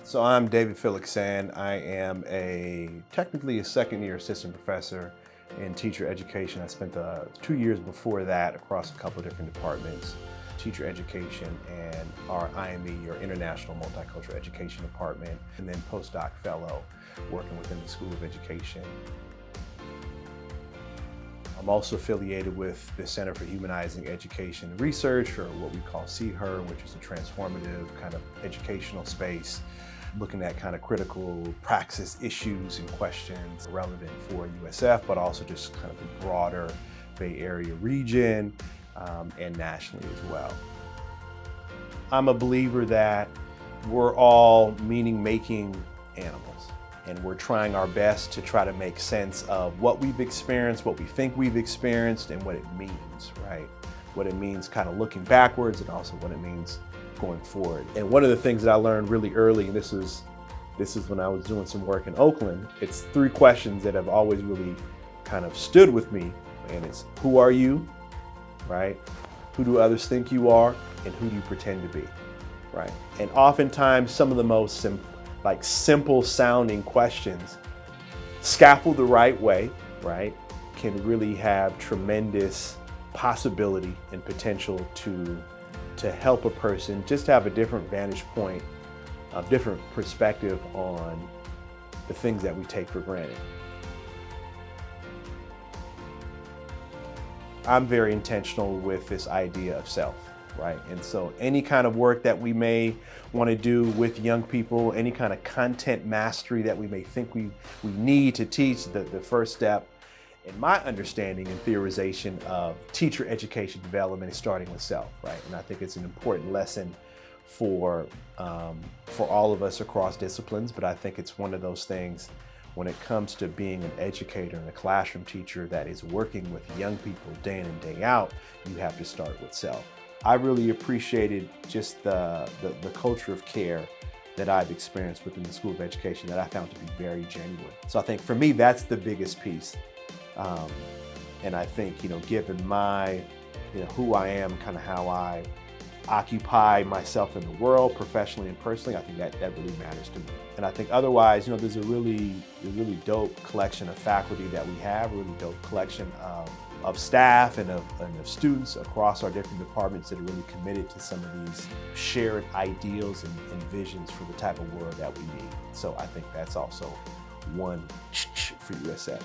So I'm David Philoxène. I am technically a second-year assistant professor in teacher education. I spent 2 years before that across a couple of different departments, teacher education and our IME, or International Multicultural Education Department, and then postdoc fellow working within the School of Education. I'm also affiliated with the Center for Humanizing Education and Research, or what we call CHER, which is a transformative kind of educational space, looking at kind of critical praxis issues and questions relevant for USF, but also just kind of the broader Bay Area region and nationally as well. I'm a believer that we're all meaning-making animals, and we're trying our best to try to make sense of what we've experienced, what we think we've experienced, and what it means, right? What it means kind of looking backwards, and also what it means going forward. And one of the things that I learned really early, and this is when I was doing some work in Oakland, it's 3 questions that have always really kind of stood with me. And it's, who are you, right? Who do others think you are? And who do you pretend to be, right? And oftentimes some of the most simple sounding questions, scaffold the right way, right, can really have tremendous possibility and potential to help a person just have a different vantage point, a different perspective on the things that we take for granted. I'm very intentional with this idea of self, right? And so any kind of work that we may want to do with young people, any kind of content mastery that we may think we need to teach, the first step in my understanding and theorization of teacher education development is starting with self, right? And I think it's an important lesson for all of us across disciplines, but I think it's one of those things when it comes to being an educator and a classroom teacher that is working with young people day in and day out, you have to start with self. I really appreciated just the culture of care that I've experienced within the School of Education that I found to be very genuine. So I think for me, that's the biggest piece. And I think, given my, who I am, kind of how I occupy myself in the world, professionally and personally, I think that really matters to me. And I think otherwise, there's a really dope collection of faculty that we have, a really dope collection of staff and of students across our different departments that are really committed to some of these shared ideals and visions for the type of world that we need. So I think that's also one for USF.